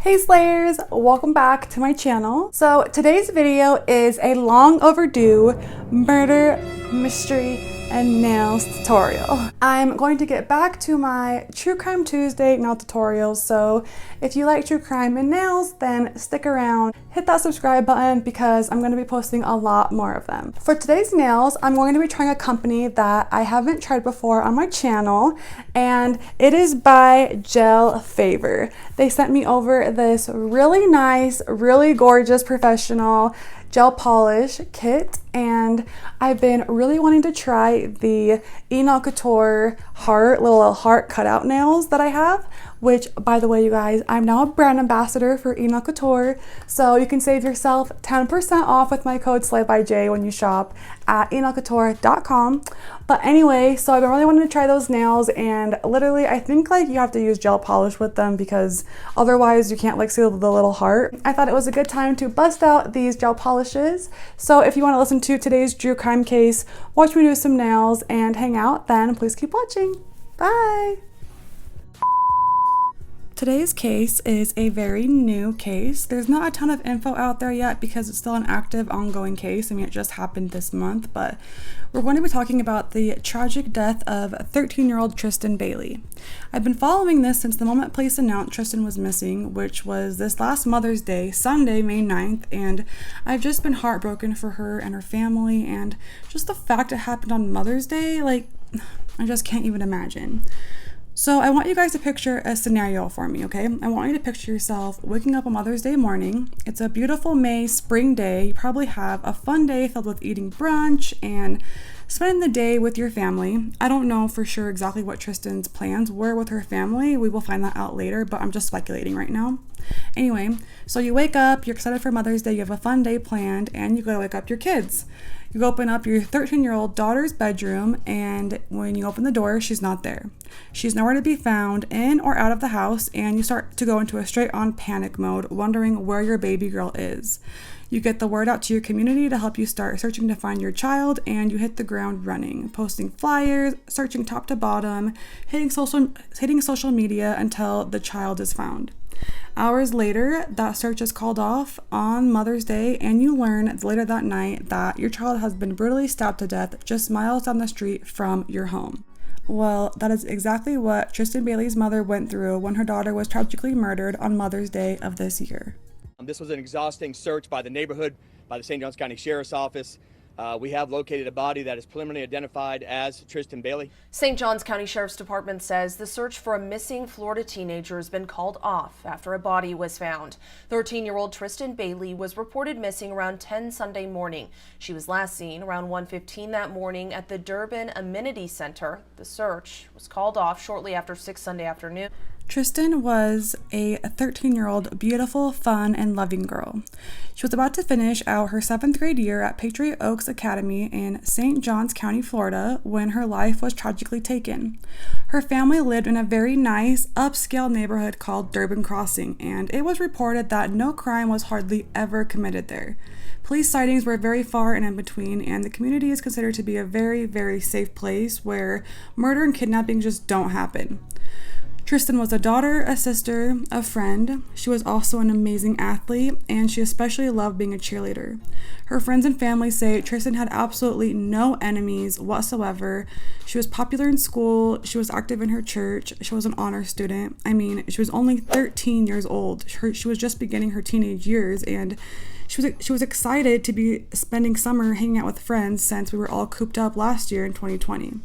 Hey Slayers, welcome back to my channel. So today's video is a long overdue murder, mystery, and nails tutorial. I'm going to get back to my True Crime Tuesday nail tutorials, so if you like true crime and nails, then stick around, hit that subscribe button because I'm going to be posting a lot more of them. For today's nails, I'm going to be trying a company that I haven't tried before on my channel, and it is by GelFavor. They sent me over this really nice, really gorgeous, professional gel polish kit, and I've been really wanting to try the nail couture little heart cutout nails that I have, which, by the way, you guys, I'm now a brand ambassador for nail couture, so you can save yourself 10% off with my code SlayByJ when you shop at nailcouture.com. But anyway, so I've been really wanting to try those nails, and literally I think like you have to use gel polish with them because otherwise you can't like see the little heart. I thought it was a good time to bust out these gel polishes. So if you want to listen to today's True Crime case, watch me do some nails and hang out, then please keep watching. Bye! Today's case is a very new case. There's not a ton of info out there yet because it's still an active, ongoing case. I mean, it just happened this month, but we're going to be talking about the tragic death of 13-year-old Tristan Bailey. I've been following this since the moment police announced Tristan was missing, which was this last Mother's Day, Sunday, May 9th, and I've just been heartbroken for her and her family, and just the fact it happened on Mother's Day, like, I just can't even imagine. So I want you guys to picture a scenario for me, okay? I want you to picture yourself waking up on Mother's Day morning. It's a beautiful May spring day. You probably have a fun day filled with eating brunch and spending the day with your family. I don't know for sure exactly what Tristan's plans were with her family. We will find that out later, but I'm just speculating right now. Anyway, so you wake up, you're excited for Mother's Day, you have a fun day planned, and you go to wake up your kids. You open up your 13-year-old daughter's bedroom, and when you open the door, she's not there. She's nowhere to be found in or out of the house, and you start to go into a straight-on panic mode, wondering where your baby girl is. You get the word out to your community to help you start searching to find your child, and you hit the ground running, posting flyers, searching top to bottom, hitting social media until the child is found. Hours later, that search is called off on Mother's Day, and you learn later that night that your child has been brutally stabbed to death just miles down the street from your home. Well, that is exactly what Tristan Bailey's mother went through when her daughter was tragically murdered on Mother's Day of this year. This was an exhausting search by the neighborhood, by the St. Johns County Sheriff's Office. We have located a body that is preliminarily identified as Tristan Bailey. St. Johns County Sheriff's Department says the search for a missing Florida teenager has been called off after a body was found. 13-year-old Tristan Bailey was reported missing around 10 Sunday morning. She was last seen around 1:15 that morning at the Durbin Amenity Center. The search was called off shortly after 6 Sunday afternoon. Tristan was a 13-year-old, beautiful, fun, and loving girl. She was about to finish out her 7th grade year at Patriot Oaks Academy in St. Johns County, Florida, when her life was tragically taken. Her family lived in a very nice, upscale neighborhood called Durbin Crossing, and it was reported that no crime was hardly ever committed there. Police sightings were very far and in between, and the community is considered to be a very, very safe place where murder and kidnapping just don't happen. Tristyn was a daughter, a sister, a friend. She was also an amazing athlete, and she especially loved being a cheerleader. Her friends and family say Tristyn had absolutely no enemies whatsoever. She was popular in school. She was active in her church. She was an honor student. I mean, she was only 13 years old. She was just beginning her teenage years, and she was excited to be spending summer hanging out with friends since we were all cooped up last year in 2020.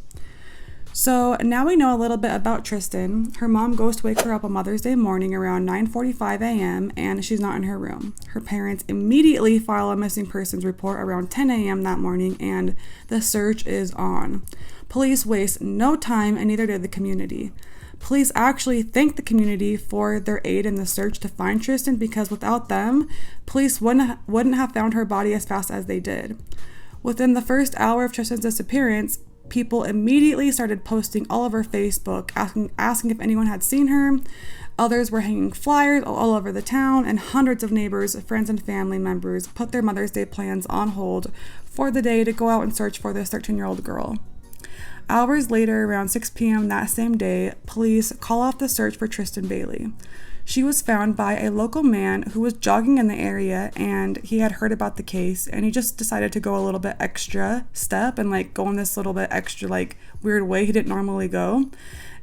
So now we know a little bit about Tristyn. Her mom goes to wake her up on Mother's Day morning around 9:45 a.m. and she's not in her room. Her parents immediately file a missing persons report around 10 a.m. that morning, and the search is on. Police waste no time, and neither did the community. Police actually thank the community for their aid in the search to find Tristyn because without them, police wouldn't have found her body as fast as they did. Within the first hour of Tristyn's disappearance, people immediately started posting all over Facebook, asking if anyone had seen her. Others were hanging flyers all over the town, and hundreds of neighbors, friends, and family members put their Mother's Day plans on hold for the day to go out and search for this 13-year-old girl. Hours later, around 6 p.m. that same day, police call off the search for Tristan Bailey. She was found by a local man who was jogging in the area, and he had heard about the case, and he just decided to go a little bit extra step and like go in this little bit extra like weird way he didn't normally go.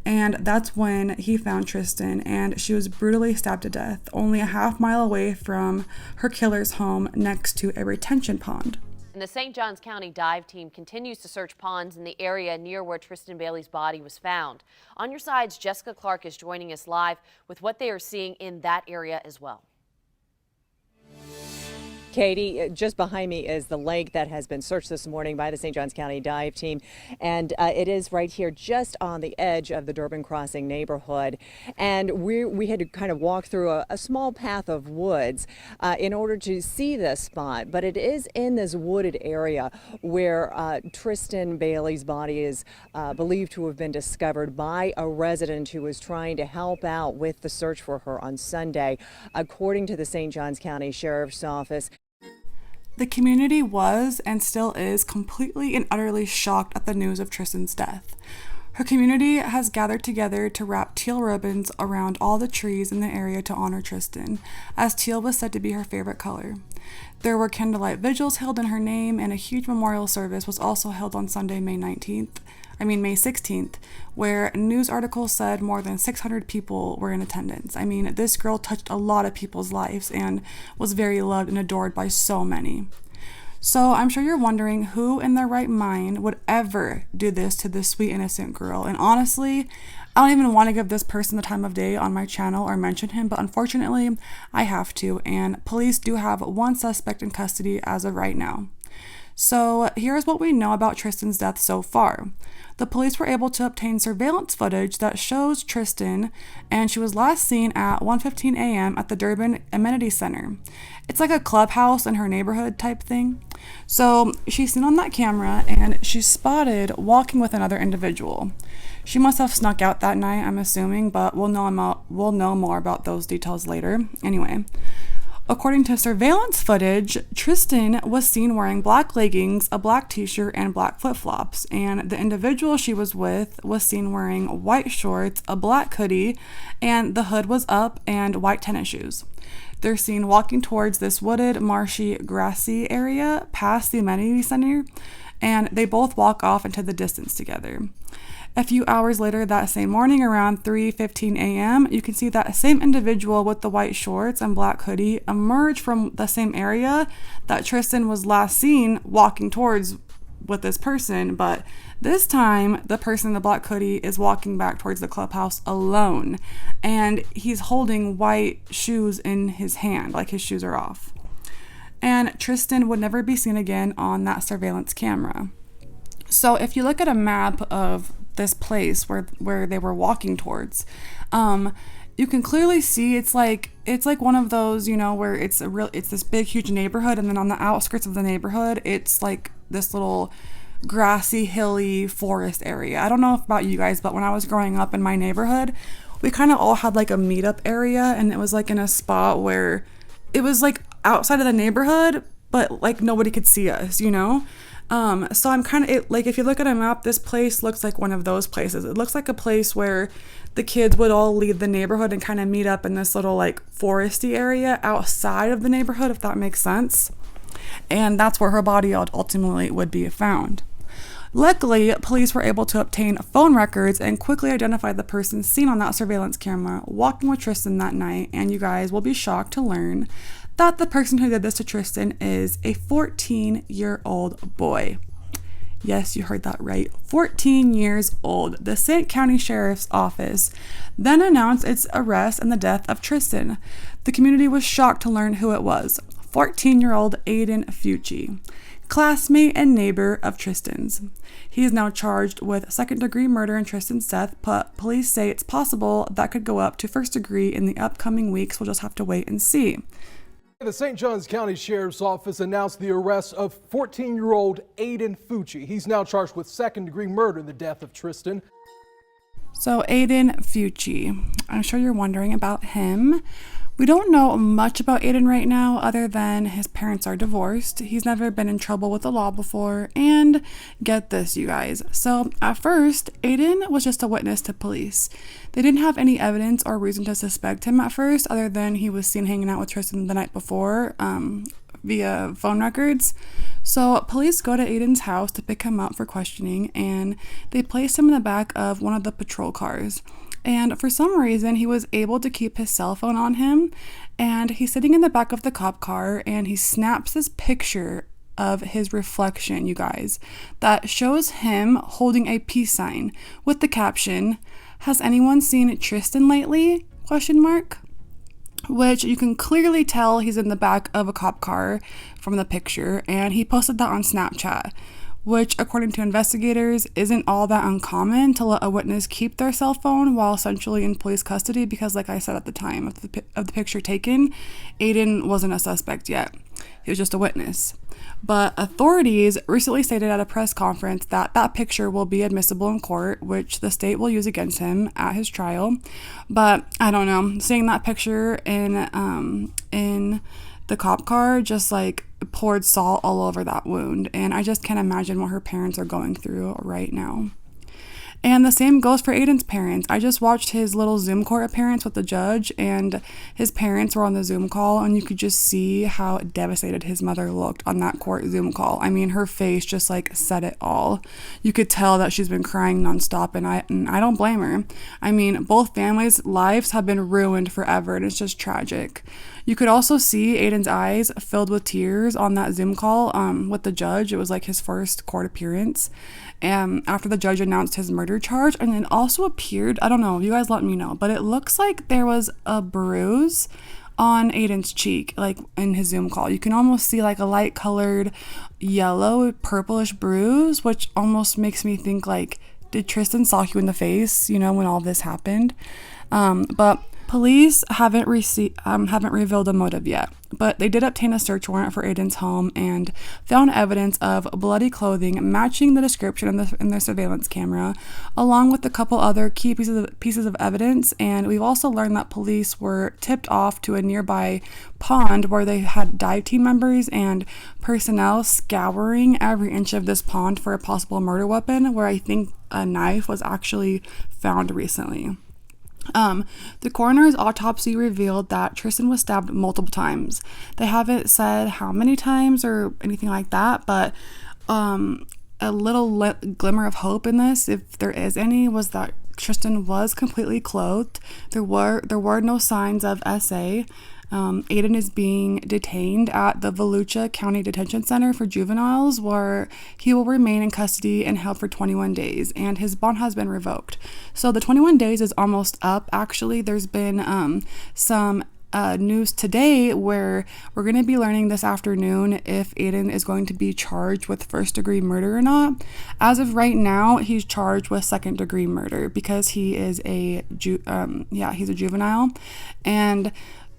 And that's when he found Tristyn, and she was brutally stabbed to death only a half-mile away from her killer's home next to a retention pond. And the St. Johns County dive team continues to search ponds in the area near where Tristan Bailey's body was found. On your sides, Jessica Clark is joining us live with what they are seeing in that area as well. Katie, just behind me is the lake that has been searched this morning by the St. Johns County dive team, and it is right here just on the edge of the Durbin Crossing neighborhood. And we had to kind of walk through a small path of woods in order to see this spot, but it is in this wooded area where Tristan Bailey's body is believed to have been discovered by a resident who was trying to help out with the search for her on Sunday, according to the St. Johns County Sheriff's Office. The community was and still is completely and utterly shocked at the news of Tristyn's death. Her community has gathered together to wrap teal ribbons around all the trees in the area to honor Tristyn, as teal was said to be her favorite color. There were candlelight vigils held in her name, and a huge memorial service was also held on Sunday, May 16th, where news articles said more than 600 people were in attendance. I mean, this girl touched a lot of people's lives and was very loved and adored by so many. So I'm sure you're wondering who in their right mind would ever do this to this sweet innocent girl. And honestly, I don't even want to give this person the time of day on my channel or mention him, but unfortunately I have to, and police do have one suspect in custody as of right now. So here's what we know about Tristyn's death so far. The police were able to obtain surveillance footage that shows Tristyn, and she was last seen at 1:15 a.m. at the Durbin Amenity Center. It's like a clubhouse in her neighborhood type thing. So she's seen on that camera, and she's spotted walking with another individual. She must have snuck out that night, I'm assuming, but we'll know more about those details later. Anyway, according to surveillance footage, Tristyn was seen wearing black leggings, a black t-shirt, and black flip-flops, and the individual she was with was seen wearing white shorts, a black hoodie, and the hood was up, and white tennis shoes. They're seen walking towards this wooded, marshy, grassy area past the amenity center, and they both walk off into the distance together. A few hours later that same morning, around 3:15 a.m., you can see that same individual with the white shorts and black hoodie emerge from the same area that Tristyn was last seen walking towards with this person, but this time the person in the black hoodie is walking back towards the clubhouse alone, and he's holding white shoes in his hand, like his shoes are off. And Tristyn would never be seen again on that surveillance camera. So if you look at a map of this place where they were walking towards, you can clearly see it's like one of those, you know, where it's this big huge neighborhood, and then on the outskirts of the neighborhood it's like this little grassy, hilly forest area. I don't know about you guys, but when I was growing up in my neighborhood, we kind of all had like a meetup area, and it was like in a spot where it was like outside of the neighborhood, but like nobody could see us, you know? So I'm kind of, like, if you look at a map, this place looks like one of those places. It looks like a place where the kids would all leave the neighborhood and kind of meet up in this little like foresty area outside of the neighborhood, if that makes sense. And that's where her body ultimately would be found. Luckily, police were able to obtain phone records and quickly identify the person seen on that surveillance camera walking with Tristyn that night, and you guys will be shocked to learn that the person who did this to Tristyn is a 14-year-old boy. Yes, you heard that right. 14 years old. The St. County Sheriff's Office then announced its arrest and the death of Tristyn. The community was shocked to learn who it was. 14-year-old Aiden Fucci, classmate and neighbor of Tristyn's. He is now charged with second-degree murder in Tristyn's death, but police say it's possible that could go up to first degree in the upcoming weeks. We'll just have to wait and see. The St. Johns County Sheriff's Office announced the arrest of 14-year-old Aiden Fucci. He's now charged with second-degree murder in the death of Tristyn. So Aiden Fucci, I'm sure you're wondering about him. We don't know much about Aiden right now other than his parents are divorced. He's never been in trouble with the law before, and get this, you guys. So at first, Aiden was just a witness to police. They didn't have any evidence or reason to suspect him at first other than he was seen hanging out with Tristan the night before via phone records. So police go to Aiden's house to pick him up for questioning, and they place him in the back of one of the patrol cars. And for some reason, he was able to keep his cell phone on him, and he's sitting in the back of the cop car, and he snaps this picture of his reflection, you guys, that shows him holding a peace sign with the caption, "Has anyone seen Tristyn lately?" ? Which you can clearly tell he's in the back of a cop car from the picture, and he posted that on Snapchat, which, according to investigators, isn't all that uncommon to let a witness keep their cell phone while essentially in police custody because, like I said at the time of the picture taken, Aiden wasn't a suspect yet. He was just a witness. But authorities recently stated at a press conference that that picture will be admissible in court, which the state will use against him at his trial. But I don't know, seeing that picture in the cop car just like poured salt all over that wound, and I just can't imagine what her parents are going through right now. And the same goes for Aiden's parents. I just watched his little Zoom court appearance with the judge, and his parents were on the Zoom call, and you could just see how devastated his mother looked on that court Zoom call. I mean, her face just like said it all. You could tell that she's been crying nonstop, and I don't blame her. I mean, both families' lives have been ruined forever, and it's just tragic. You could also see Aiden's eyes filled with tears on that Zoom call with the judge. It was like his first court appearance. And after the judge announced his murder charge, and it also appeared, I don't know, you guys let me know, but it looks like there was a bruise on Aiden's cheek, like in his Zoom call. You can almost see like a light colored yellow purplish bruise, which almost makes me think like, did Tristyn sock you in the face, you know, when all this happened? But police haven't revealed a motive yet, but they did obtain a search warrant for Aiden's home and found evidence of bloody clothing matching the description in the surveillance camera, along with a couple other key pieces of evidence. And we've also learned that police were tipped off to a nearby pond where they had dive team members and personnel scouring every inch of this pond for a possible murder weapon, where I think a knife was actually found recently. The coroner's autopsy revealed that Tristyn was stabbed multiple times. They haven't said how many times or anything like that, but a little glimmer of hope in this, if there is any, was that Tristyn was completely clothed. There were no signs of SA. Aiden is being detained at the Volusia County Detention Center for juveniles, where he will remain in custody and held for 21 days, and his bond has been revoked. So the 21 days is almost up. Actually, there's been some news today where we're going to be learning this afternoon if Aiden is going to be charged with first-degree murder or not. As of right now, he's charged with second-degree murder because he is he's a juvenile, and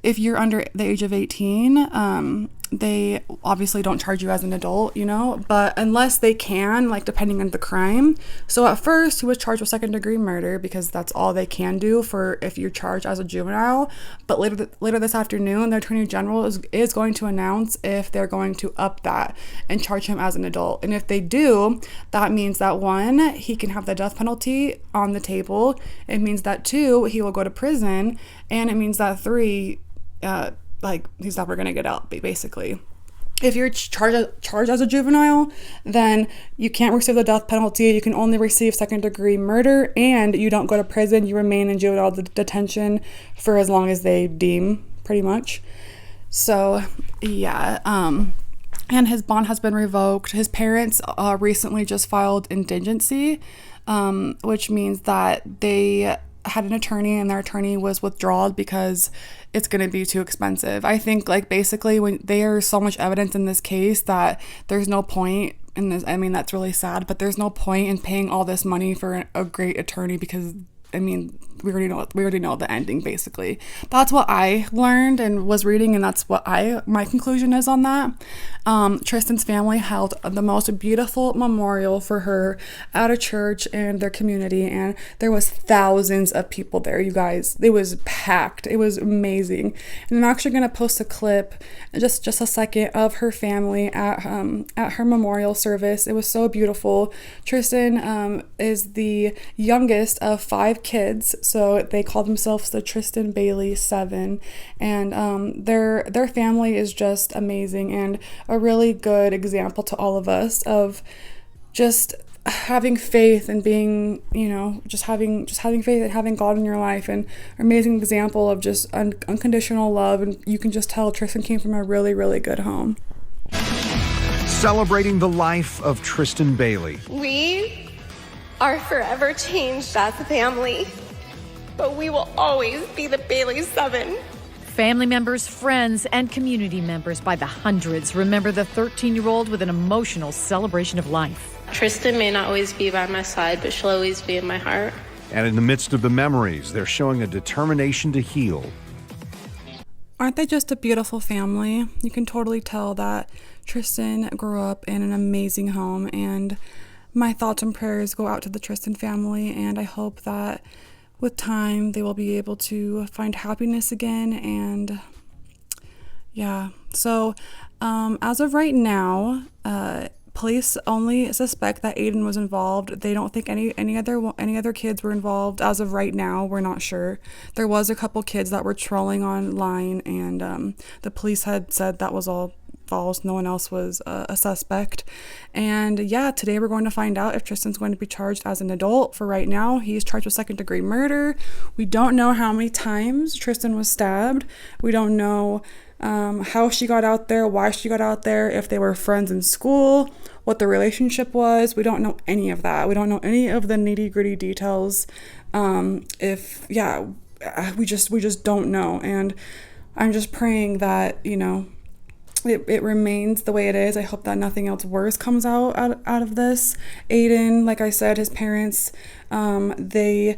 if you're under the age of 18, they obviously don't charge you as an adult, you know, but unless they can, like depending on the crime. So at first he was charged with second degree murder because that's all they can do for if you're charged as a juvenile. But later this afternoon, the Attorney General is going to announce if they're going to up that and charge him as an adult. And if they do, that means that 1, he can have the death penalty on the table. It means that 2, he will go to prison, and it means that 3, he's never gonna get out, basically. If you're charged as a juvenile, then you can't receive the death penalty. You can only receive second degree murder, and you don't go to prison. You remain in juvenile detention for as long as they deem, pretty much. So yeah, and his bond has been revoked. His parents recently just filed indigency, which means that they had an attorney and their attorney was withdrawn because it's going to be too expensive. I think like basically when there's so much evidence in this case that there's no point in this. I mean, that's really sad, but there's no point in paying all this money for a great attorney because I mean, we already know the ending, basically. That's what I learned and was reading, and that's what my conclusion is on that. Tristyn's family held the most beautiful memorial for her at a church in their community, and there was thousands of people there, you guys. It was packed. It was amazing. And I'm actually gonna post a clip, just a second, of her family at her memorial service. It was so beautiful. Tristyn is the youngest of 5 kids, so they call themselves the Tristan Bailey 7, and their family is just amazing and a really good example to all of us of just having faith and being, just having faith and having God in your life, and an amazing example of just unconditional love. And you can just tell Tristyn came from a really, really good home. Celebrating the life of Tristan Bailey. We are forever changed as a family, but we will always be the Bailey 7. Family members, friends, and community members by the hundreds remember the 13-year-old with an emotional celebration of life. Tristyn may not always be by my side, but she'll always be in my heart. And in the midst of the memories, they're showing a determination to heal. Aren't they just a beautiful family? You can totally tell that Tristyn grew up in an amazing home, and my thoughts and prayers go out to the Tristyn family, and I hope that with time they will be able to find happiness again. And yeah, so as of right now, police only suspect that Aiden was involved. They don't think any other kids were involved as of right now. We're not sure. There was a couple kids that were trolling online, and the police had said that was all false. No one else was a suspect. And yeah, today we're going to find out if Tristyn's going to be charged as an adult. For right now, he's charged with second-degree murder. We don't know how many times Tristyn was stabbed. We don't know how she got out there, why she got out there, if they were friends in school, what the relationship was. We don't know any of that. We don't know any of the nitty-gritty details. We just don't know. And I'm just praying that, it remains the way it is. I hope that nothing else worse comes out of this. Aiden, like I said, his parents, they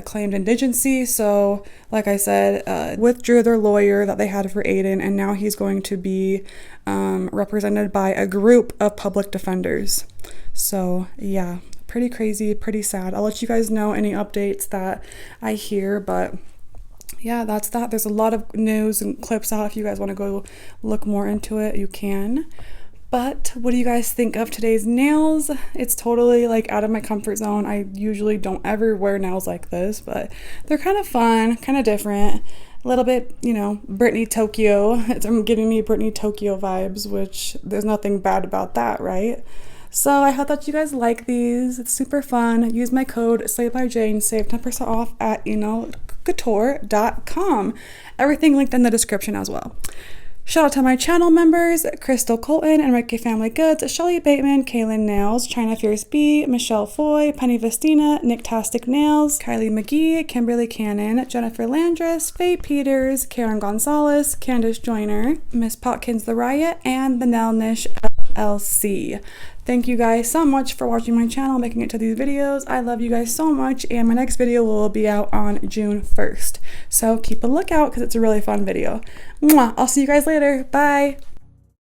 claimed indigency, so like I said, withdrew their lawyer that they had for Aiden, and now he's going to be represented by a group of public defenders. So yeah, pretty crazy, pretty sad. I'll let you guys know any updates that I hear, but yeah, that's that. There's a lot of news and clips out. If you guys want to go look more into it, you can. But what do you guys think of today's nails? It's totally like out of my comfort zone. I usually don't ever wear nails like this, but they're kind of fun, kind of different. A little bit, Britney Tokyo. It's giving me Britney Tokyo vibes, which there's nothing bad about that, right? So I hope that you guys like these. It's super fun. Use my code SlayedByJane, save 10% off at couture.com. Everything linked in the description as well. Shout out to my channel members, Crystal Colton, Enrique Family Goods, Shelly Bateman, Kaylin Nails, China Fierce B, Michelle Foy, Penny Vestina, Nicktastic Nails, Kylie McGee, Kimberly Cannon, Jennifer Landress, Faye Peters, Karen Gonzalez, Candace Joyner, Miss Potkins The Riot, and the Nail Niche LLC. Thank you guys so much for watching my channel, making it to these videos. I love you guys so much, and my next video will be out on June 1st. So keep a lookout because it's a really fun video. Mwah! I'll see you guys later. Bye!